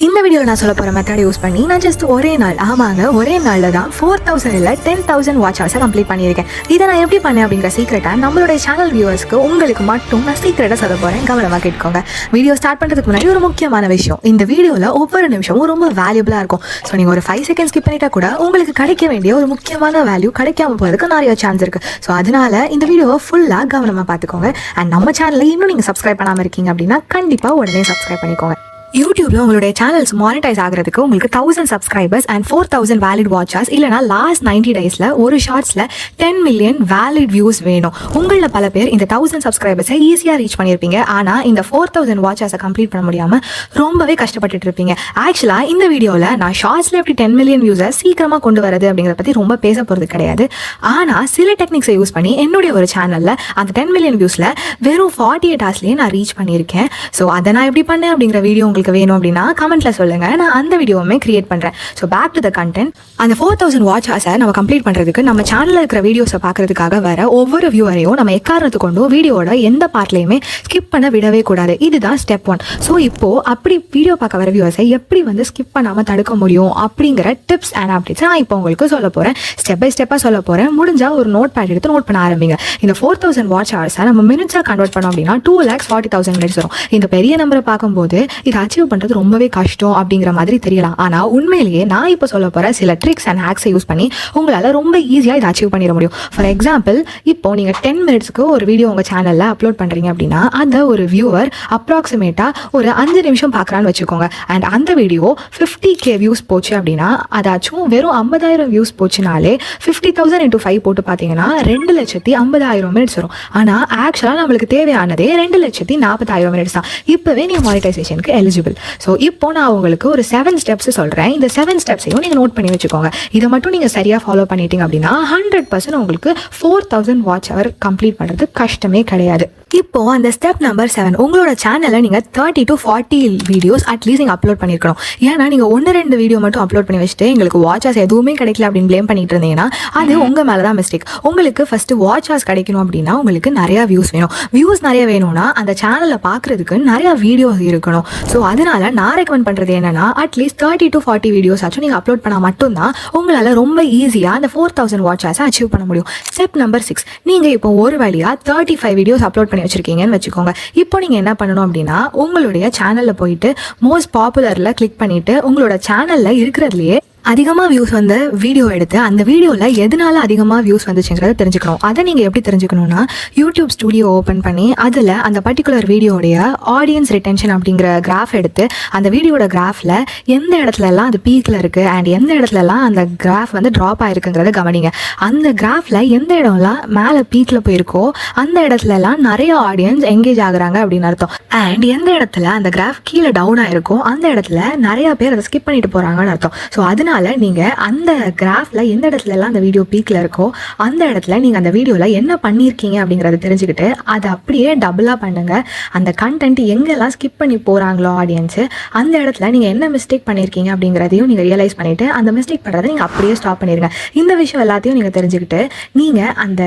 இந்த வீடியோவில் நான் சொல்ல போகிற மெத்தட் யூஸ் பண்ணி நான் ஜஸ்ட் ஒரே நாளில் தான் 4000 இல்லை 10,000 வாட்ச் ஹவர்ஸை கம்ப்ளீட் பண்ணியிருக்கேன். இதை நான் எப்படி பண்ணேன் அப்படிங்கிற சீக்ரெட்டாக நம்மளுடைய சேனல் வியூவர்ஸ்க்கு உங்களுக்கு மட்டும் நான் சீக்ரெட்டாக சொல்ல போகிறேன். கவனமாக கேட்டுக்கோங்க. வீடியோ ஸ்டார்ட் பண்ணுறதுக்கு முன்னாடி ஒரு முக்கியமான விஷயம், இந்த வீடியோவில் ஒவ்வொரு நிமிஷமும் ரொம்ப வேல்யூபிளாக இருக்கும். ஸோ நீங்கள் ஒரு 5 செகண்ட்ஸ் ஸ்கிப் பண்ணிட்டா கூட உங்களுக்கு கிடைக்க வேண்டிய ஒரு முக்கியமான வேல்யூ கிடைக்காம போகிறதுக்கு நிறைய சான்ஸ் இருக்குது. ஸோ அதனால இந்த வீடியோவை ஃபுல்லாக கவனமாக பார்த்துக்கோங்க. அண்ட் நம்ம சேனலில் இன்னும் நீங்கள் சப்ஸ்கிரைப் பண்ணாமல் இருக்கீங்க அப்படின்னா கண்டிப்பாக உடனே சப்ஸ்கிரைப் பண்ணிக்கோங்க. யூடியூப்ல உங்களுடைய சேனல்ஸ் மானிட்டைஸ் ஆகிறதுக்கு உங்களுக்கு 1000 சப்ஸ்கிரைபர்ஸ் அண்ட் 4000 வேலிட் வாட்சர்ஸ் இல்லைனா லாஸ்ட் 90 டேஸில் ஒரு ஷார்ட்ஸில் 10 மில்லியன் வேலிட் வியூஸ் வேணும். உங்களில் பல பேர் இந்த 1000 சப்ஸ்கிரைபர்ஸை ஈஸியாக ரீச் பண்ணியிருப்பீங்க. ஆனால் இந்த 4000 வாட்சர்ஸை கம்ப்ளீட் பண்ண முடியாமல் ரொம்பவே கஷ்டப்பட்டுட்டு இருப்பீங்க. ஆக்சுவலாக இந்த வீடியோவில் நான் ஷார்ட்ஸில் எப்படி 10 மில்லியன் வியூஸை சீக்கிரமாக கொண்டு வரது அப்படிங்கிறத பற்றி ரொம்ப பேச போகிறது கிடையாது. ஆனால் சில டெக்னிக்ஸை யூஸ் பண்ணி என்னுடைய ஒரு சேனலில் அந்த 10 மில்லியன் வியூஸில் வெறும் 48 ஹவர்ஸ்லேயே நான் ரீச் பண்ணியிருக்கேன். ஸோ அதை நான் எப்படி பண்ணேன் அப்படிங்கிற வீடியோ உங்களுக்கு வேணும் அப்படின்னா கமெண்ட்ல சொல்லுங்க, நான் அந்த வீடியோவுமே கிரியேட் பண்றேன். So back to the content. அந்த 4000 வாட்ச் ஹவர்ஸை நம்ம கம்ப்ளீட் பண்றதுக்கு நம்ம சேனல்ல இருக்கிற வீடியோஸை பார்க்கறதுக்காக வர ஒவ்வொரு வியூவரையும் நம்ம எக்காரணத்து கொண்டும் வீடியோட எந்த பார்ட்லையுமே ஸ்கிப் பண்ண விடவே கூடாது. இதுதான் ஸ்டெப் 1. ஸோ இப்போ அப்படி வீடியோ பார்க்க வர வியூவர்ஸை எப்படி ஸ்கிப் பண்ணாம தடுக்க முடியும் அப்படிங்கிற டிப்ஸ் அண்ட் அப்டேட்ஸ் நான் இப்போ உங்களுக்கு சொல்ல போறேன். ஸ்டெப் பை ஸ்டெப்பா சொல்ல போறேன். முடிஞ்சா ஒரு நோட் பேட் எடுத்து நோட் பண்ண ஆரம்பிங்க. இந்த 4000 வாட்ச் ஹவர்ஸை நம்ம மினிட்ஸா கன்வெர்ட் பண்ணோம் அப்படின்னா 2,40,000 மினிட்ஸ் வரும். இந்த பெரிய நம்பரை பார்க்கும்போது இதை அச்சீவ் பண்றது ரொம்பவே கஷ்டம் அப்படிங்கிற மாதிரி தெரியலாம். ஆனா உண்மையிலேயே நான் இப்போ சொல்ல போற சில ட்ரிக்ஸ் அண்ட் ஹேக்ஸை யூஸ் பண்ணி உங்களால ரொம்ப ஈஸியா இதை அச்சீவ் பண்ணிட முடியும். ஃபார் எக்ஸாம்பிள், இப்போ நீங்க 10 மினிட்ஸ்க்கு ஒரு வீடியோ உங்க சேனல்ல அப்லோட் பண்றீங்க அப்படின்னா அதை ஒரு வியூவர் அப்ராக்சிமேட்டா ஒரு 5 நிமிஷம் பார்க்கறான்னு வச்சுக்கோங்க. அண்ட் அந்த வீடியோ 50K வியூஸ் போச்சு அப்படின்னா அதாச்சும் வெறும் 50,000 வியூஸ் போச்சுனாலே 50,000 into 5 போட்டு பார்த்தீங்கன்னா 2,50,000 மினிட்ஸ் வரும். ஆனா ஆக்சுவலா நம்மளுக்கு தேவையானதே 2,40,000 மினிட்ஸ் தான். இப்பவே நீங்க மானிட்டைசேஷனுக்கு எலிஜிபிள். ஸோ இப்போ நான் உங்களுக்கு ஒரு 7 ஸ்டெப்ஸ் சொல்கிறேன். இந்த 7 ஸ்டெப்ஸையும் நீங்கள் நோட் பண்ணி வச்சுக்கோங்க. இதை மட்டும் நீங்கள் சரியாக ஃபாலோ பண்ணிட்டீங்க அப்படின்னா 100% உங்களுக்கு 4000 வாட்ச் ஹவர் கம்ப்ளீட் பண்ணுறது கஷ்டமே கிடையாது. இப்போ அந்த ஸ்டெப் நம்பர் 7, உங்களோட சேனலில் நீங்கள் 30 to 40 வீடியோஸ் அட்லீஸ்ட் நீங்கள் அப்லோட் பண்ணியிருக்கணும். ஏன்னா நீங்கள் 1-2 வீடியோ மட்டும் அப்லோட் பண்ணி வச்சுட்டு எங்களுக்கு வாட்ச் ஹவர்ஸ் எதுவுமே கிடைக்கல அப்படின்னு ப்ளேம் பண்ணிட்டு இருந்தீங்கன்னா அது உங்கள் மேலே தான் மிஸ்டேக். உங்களுக்கு ஃபஸ்ட்டு வாட்ச் ஹவர்ஸ் கிடைக்கணும் அப்படின்னா உங்களுக்கு நிறையா வியூஸ் வேணும். வியூஸ் நிறைய வேணும்னா அந்த சேனலில் பார்க்குறதுக்கு நிறையா வீடியோஸ் இருக்கணும். ஸோ அதனால நான் ரெக்கமெண்ட் பண்ணுறது என்னன்னா அட்லீஸ்ட் 30 to 40 வீடியோஸ் ஆச்சும் நீங்கள் அப்லோட் பண்ணால் மட்டும்தான் உங்களால் ரொம்ப ஈஸியாக அந்த 4000 வாட்ச் ஹவர்ஸை அச்சீவ் பண்ண முடியும். ஸ்டெப் நம்பர் 6, நீங்கள் இப்போ ஒரு வழியாக 35 வீடியோஸ் அப்லோட் பண்ணி வச்சிருக்கீங்கன்னு வச்சுக்கோங்க. இப்போ நீங்கள் என்ன பண்ணணும் அப்படின்னா உங்களுடைய சேனலில் போயிட்டு மோஸ்ட் பாப்புலரில் கிளிக் பண்ணிவிட்டு உங்களோட சேனலில் இருக்கிறதுலையே அதிகமாக வியூஸ் வந்து வீடியோ எடுத்து அந்த வீடியோவில் எதனால அதிகமாக வியூஸ் வந்துச்சுங்கிறத தெரிஞ்சுக்கணும். அதை நீங்கள் எப்படி தெரிஞ்சுக்கணும்னா யூடியூப் ஸ்டுடியோ ஓப்பன் பண்ணி அதில் அந்த பர்டிகுலர் வீடியோடைய ஆடியன்ஸ் ரிட்டென்ஷன் அப்படிங்கிற கிராஃப் எடுத்து அந்த வீடியோட கிராஃபில் எந்த இடத்துலலாம் அது பீக்கில் இருக்குது அண்ட் எந்த இடத்துலலாம் அந்த கிராஃப் வந்து ட்ராப் ஆகிருக்குங்கிறத கவனிங்க. அந்த கிராஃபில் எந்த இடம்லாம் மேலே பீக்கில் போயிருக்கோ அந்த இடத்துலலாம் நிறைய ஆடியன்ஸ் எங்கேஜ் ஆகுறாங்க அப்படின்னு அர்த்தம். அண்ட் எந்த இடத்துல அந்த கிராஃப் கீழே டவுன் ஆகிருக்கோ அந்த இடத்துல நிறைய பேர் அதை ஸ்கிப் பண்ணிட்டு போகிறாங்கன்னு அர்த்தம். ஸோ அதனால நீங்கள் அந்த கிராஃபில் எந்த இடத்துலலாம் அந்த வீடியோ பீக்கில் இருக்கோ அந்த இடத்துல நீங்கள் அந்த வீடியோவில் என்ன பண்ணியிருக்கீங்க அப்படிங்கிறத தெரிஞ்சுக்கிட்டு அதை அப்படியே டபுளாக பண்ணுங்கள். அந்த கண்டென்ட் எங்கெல்லாம் ஸ்கிப் பண்ணி போகிறாங்களோ ஆடியன்ஸு அந்த இடத்துல நீங்கள் என்ன மிஸ்டேக் பண்ணியிருக்கீங்க அப்படிங்கிறதையும் நீங்கள் ரியலைஸ் பண்ணிவிட்டு அந்த மிஸ்டேக் பண்ணுறதை நீங்கள் அப்படியே ஸ்டாப் பண்ணிடுங்க. இந்த விஷயம் எல்லாத்தையும் நீங்கள் தெரிஞ்சுக்கிட்டு நீங்கள் அந்த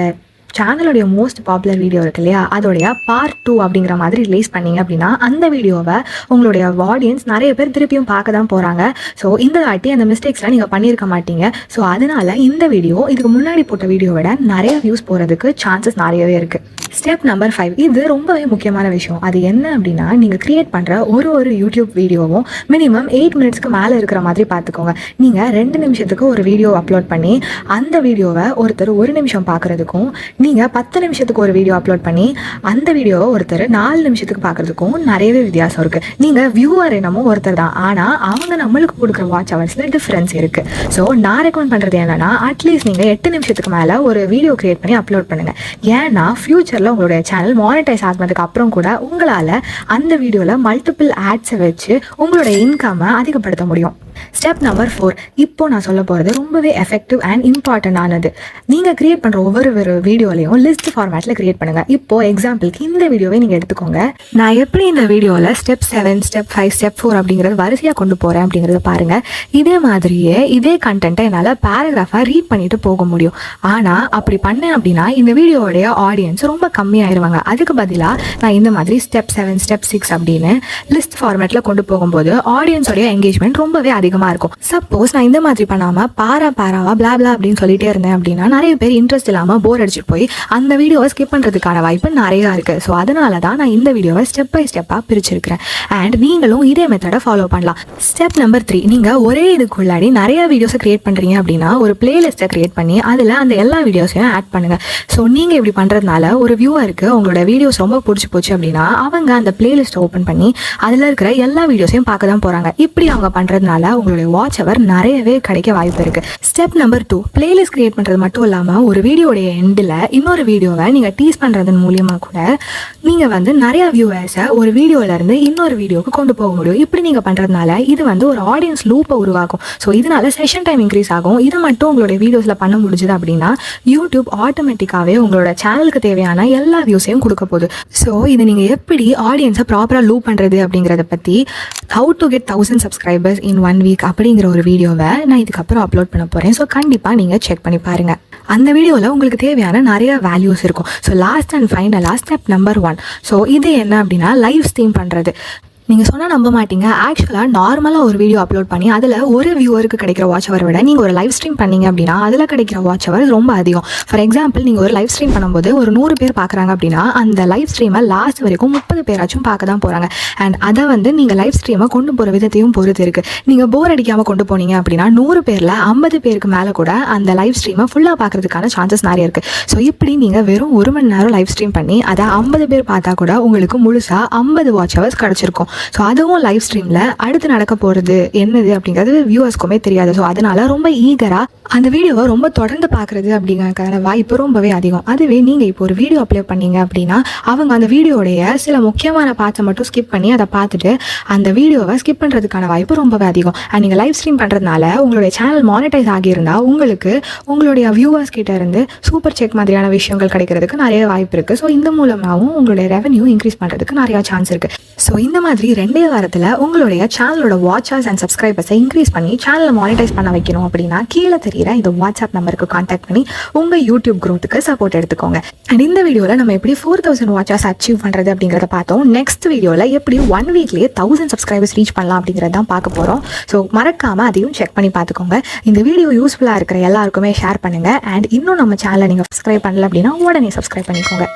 சேனலுடைய மோஸ்ட் பாப்புலர் வீடியோ இருக்கு இல்லையா, அதோடைய பார்ட் 2 அப்படிங்கிற மாதிரி ரிலீஸ் பண்ணீங்க அப்படின்னா அந்த வீடியோவை உங்களுடைய ஆடியன்ஸ் நிறைய பேர் திருப்பியும் பார்க்க தான் போகிறாங்க. ஸோ இந்த வாட்டி அந்த மிஸ்டேக்ஸ்லாம் நீங்கள் பண்ணியிருக்க மாட்டீங்க. ஸோ அதனால இந்த வீடியோ இதுக்கு முன்னாடி போட்ட வீடியோவை விட நிறைய வியூஸ் போகிறதுக்கு சான்சஸ் நிறையவே இருக்குது. ஸ்டெப் நம்பர் 5, இது ரொம்பவே முக்கியமான விஷயம். அது என்ன அப்படின்னா நீங்கள் கிரியேட் பண்ணுற ஒரு யூடியூப் வீடியோவும் மினிமம் 8 மினிட்ஸ்க்கு மேலே இருக்கிற மாதிரி பார்த்துக்கோங்க. நீங்கள் 2 நிமிஷத்துக்கு ஒரு வீடியோ அப்லோட் பண்ணி அந்த வீடியோவை ஒருத்தர் 1 நிமிஷம் பார்க்குறதுக்கும் நீங்கள் 10 நிமிஷத்துக்கு ஒரு வீடியோ அப்லோட் பண்ணி அந்த வீடியோவை ஒருத்தர் 4 நிமிஷத்துக்கு பார்க்குறதுக்கும் நிறையவே வித்தியாசம் இருக்குது. நீங்கள் வியூவர் என்னமோ ஒருத்தர் தான், ஆனால் அவங்க நம்மளுக்கு கொடுக்குற வாட்ச் ஹவர்ஸில் டிஃப்ரென்ஸ் இருக்குது. ஸோ நான் ரெக்கமெண்ட் பண்ணுறது என்னன்னா அட்லீஸ்ட் நீங்கள் 8 நிமிஷத்துக்கு மேலே ஒரு வீடியோ கிரியேட் பண்ணி அப்லோட் பண்ணுங்கள். ஏன்னா ஃபியூச்சரில் உங்களுடைய சேனல் மானிட்டைஸ் ஆகினதுக்கு அப்புறம் கூட உங்களால் அந்த வீடியோவில் மல்டிபிள் ஆட்ஸை வச்சு உங்களுடைய இன்கம்மை அதிகப்படுத்த முடியும். ஸ்டெப் நம்பர் 4, இப்போ நான் சொல்ல போகிறது ரொம்பவே எஃபெக்டிவ் அண்ட் இம்பார்ட்டண்டானது. நீங்கள் கிரியேட் பண்ணுற ஒவ்வொரு வீடியோலையும் லிஸ்ட் ஃபார்மேட்டில் கிரியேட் பண்ணுங்கள். இப்போ எக்ஸாம்பிளுக்கு இந்த வீடியோவை நீங்கள் எடுத்துக்கோங்க. நான் எப்படி இந்த வீடியோவில் ஸ்டெப் 7, ஸ்டெப் 5, ஸ்டெப் 4 அப்படிங்கிறது வரிசையாக கொண்டு போகிறேன் அப்படிங்கிறத பாருங்கள். இதே மாதிரியே இதே கண்டென்ட்டை என்னால் பேராகிராஃபாக ரீட் பண்ணிட்டு போக முடியும். ஆனால் அப்படி பண்ணேன் அப்படின்னா இந்த வீடியோடைய ஆடியன்ஸ் ரொம்ப கம்மியாயிருவாங்க. அதுக்கு பதிலாக நான் இந்த மாதிரி ஸ்டெப் 7, ஸ்டெப் 6 அப்படின்னு லிஸ்ட் ஃபார்மேட்டில் கொண்டு போகும்போது ஆடியன்ஸோடைய என்கேஜ்மெண்ட் ரொம்பவே அதிகமாக இருக்கும். சப்போஸ் நான் இந்த மாதிரி பண்ணாமல் பாராவா பிளா அப்படின்னு சொல்லிட்டே இருந்தேன் அப்படின்னா நிறைய பேர் இன்ட்ரெஸ்ட் இல்லாமல் போர் அடிச்சுட்டு போய் அந்த வீடியோவை ஸ்கிப் பண்ணுறதுக்கான வாய்ப்பு நிறையா இருக்குது. ஸோ அதனால தான் நான் இந்த வீடியோவை ஸ்டெப் பை ஸ்டெப்பாக பிரிச்சிருக்கிறேன். அண்ட் நீங்களும் இதே மெத்தடை ஃபாலோ பண்ணலாம். ஸ்டெப் நம்பர் 3, நீங்கள் ஒரே இதுக்குள்ளாடி நிறைய வீடியோஸை கிரியேட் பண்ணுறீங்க அப்படின்னா ஒரு பிளேலிஸ்ட்டை கிரியேட் பண்ணி அதில் அந்த எல்லா வீடியோஸையும் ஆட் பண்ணுங்கள். ஸோ நீங்கள் இப்படி பண்ணுறதுனால ஒரு வியூவருக்கு உங்களோட வீடியோஸ் ரொம்ப பிடிச்சி போச்சு அப்படின்னா அவங்க அந்த பிளேலிஸ்ட்டை ஓப்பன் பண்ணி அதில் இருக்கிற எல்லா வீடியோஸையும் பார்க்க தான் போகிறாங்க. இப்படி அவங்க பண்ணுறதுனால உங்களுடைய வாட்ச் அவர் நிறையவே கிடைக்க வாய்ப்பு இருக்குது. ஸ்டெப் நம்பர் 2, பிளேலிஸ்ட் கிரியேட் பண்ணுறது மட்டும் இல்லாமல் ஒரு வீடியோடைய எண்டில் இன்னொரு வீடியோவை நீங்கள் டீஸ் பண்ணுறதன் மூலியமாக கூட நீங்கள் நிறைய வியூவர்ஸை ஒரு வீடியோவிலேருந்து இன்னொரு வீடியோவுக்கு கொண்டு போக முடியும். இப்படி நீங்கள் பண்ணுறதுனால இது ஒரு ஆடியன்ஸ் லூப்பை உருவாக்கும். ஸோ இதனால செஷன் டைம் இன்க்ரீஸ் ஆகும். இது மட்டும் உங்களுடைய வீடியோஸில் பண்ண முடிஞ்சுது அப்படின்னா யூடியூப் ஆட்டோமேட்டிக்காகவே உங்களோட சேனலுக்கு தேவையான எல்லா வியூஸையும் கொடுக்க போகுது. ஸோ இதை நீங்கள் எப்படி ஆடியன்ஸை ப்ராப்பராக லூப் பண்ணுறது அப்படிங்கிறத பற்றி how to get 1000 subscribers in 1 week அப்படிங்கிற ஒரு வீடியோவை நான் இதுக்கப்புறம் அப்லோட் பண்ண போகிறேன். ஸோ கண்டிப்பாக நீங்கள் செக் பண்ணி பாருங்கள். அந்த வீடியோவில் உங்களுக்கு தேவையான நிறைய வேல்யூஸ் இருக்கும். ஸோ லாஸ்ட் அண்ட் ஃபைனலாக ஸ்டெப் நம்பர் 1. ஸோ இது என்ன அப்படின்னா லைவ் ஸ்ட்ரீம் பண்ணுறது. நீங்கள் சொன்னால் நம்ப மாட்டீங்க. ஆக்சுவலாக நார்மலாக ஒரு வீடியோ அப்லோட் பண்ணி அதில் ஒரு வியூவருக்கு கிடைக்கிற வாட்ச் அவரை விட நீங்கள் ஒரு லைவ் ஸ்ட்ரீம் பண்ணீங்க அப்படின்னா அதில் கிடைக்கிற வாட்ச் அவர் ரொம்ப அதிகம். ஃபார் எக்ஸாம்பிள் நீங்கள் ஒரு லைவ் ஸ்ட்ரீம் பண்ணும்போது ஒரு 100 பேர் பார்க்குறாங்க அப்படின்னா அந்த லைவ் ஸ்ட்ரீமை லாஸ்ட் வரைக்கும் 30 பேராச்சும் பார்க்க தான் போகிறாங்க. அண்ட் அதை நீங்கள் லைவ் ஸ்ட்ரீமை கொண்டு போகிற விதத்தையும் பொறுத்து இருக்குது. நீங்கள் போர் அடிக்காமல் கொண்டு போனீங்க அப்படின்னா 100 பேரில் 50 பேருக்கு மேலே கூட அந்த லைவ் ஸ்ட்ரீமை ஃபுல்லாக பார்க்குறதுக்கான சான்சஸ் நிறைய இருக்குது. ஸோ இப்படி நீங்கள் வெறும் 1 மணி நேரம் லைவ் ஸ்ட்ரீம் பண்ணி அதை 50 பேர் பார்த்தா கூட உங்களுக்கு முழுசாக 50 வாட்ச் ஹவர்ஸ் கிடச்சிருக்கும். ஸோ அதுவும் லைவ் ஸ்ட்ரீமில் அடுத்து நடக்க போகிறது என்னது அப்படிங்கிறது வியூவர்ஸ்க்குமே தெரியாது. ஸோ அதனால ரொம்ப ஈகராக அந்த வீடியோவை ரொம்ப தொடர்ந்து பார்க்குறது அப்படிங்கிறதுக்கான வாய்ப்பு ரொம்பவே அதிகம். அதுவே நீங்கள் இப்போ ஒரு வீடியோ அப்லோட் பண்ணீங்க அப்படின்னா அவங்க அந்த வீடியோடைய சில முக்கியமான பார்ட்ஸை மட்டும் ஸ்கிப் பண்ணி அதை பார்த்துட்டு அந்த வீடியோவை ஸ்கிப் பண்ணுறதுக்கான வாய்ப்பு ரொம்பவே அதிகம். அண்ட் நீங்கள் லைவ் ஸ்ட்ரீம் பண்ணுறதுனால உங்களுடைய சேனல் மானிட்டைஸ் ஆகியிருந்தால் உங்களுக்கு உங்களுடைய வியூவர்ஸ் கிட்ட இருந்து சூப்பர் செக் மாதிரியான விஷயங்கள் கிடைக்கிறதுக்கு நிறைய வாய்ப்பு இருக்குது. ஸோ இந்த மூலமாகவும் உங்களுடைய ரெவன்யூ இன்க்ரீஸ் பண்ணுறதுக்கு நிறையா சான்ஸ் இருக்குது. ஸோ இந்த மாதிரி 2 வாரத்தில் உங்களுடைய சேனலோட வாட்சர்ஸ் அண்ட் சப்ஸ்கிரைபர்ஸை இன்க்ரீஸ் பண்ணி சேனலை மானிட்டைஸ் பண்ண வைக்கணும் அப்படின்னா கீழே தெரியுற இந்த வாட்ஸ்அப் நம்பருக்கு கான்டாக்ட் பண்ணி உங்கள் யூடியூப் க்ரோத்துக்கு சப்போர்ட் எடுத்துக்கோங்க. அண்ட் இந்த வீடியோவில் நம்ம எப்படி 4000 வாட்சர்ஸ் அச்சீவ் பண்ணுறது அப்படிங்கிறத பார்த்தோம். நெக்ஸ்ட் வீடியோவில் எப்படி 1 வீக்லேயே 1000 சப்ஸ்கிரைபர்ஸ் ரீச் பண்ணலாம் அப்படிங்கிறத தான் பார்க்க போகிறோம். ஸோ மறக்காமல் அதையும் செக் பண்ணி பார்த்துக்கோங்க. இந்த வீடியோ யூஸ்ஃபுல்லாக இருக்கிற எல்லாருக்குமே ஷேர் பண்ணுங்கள். அண்ட் இன்னும் நம்ம சேனலை நீங்கள் சப்ஸ்கிரைப் பண்ணல அப்படின்னா உடனே சப்ஸ்கிரைப் பண்ணிக்கோங்க.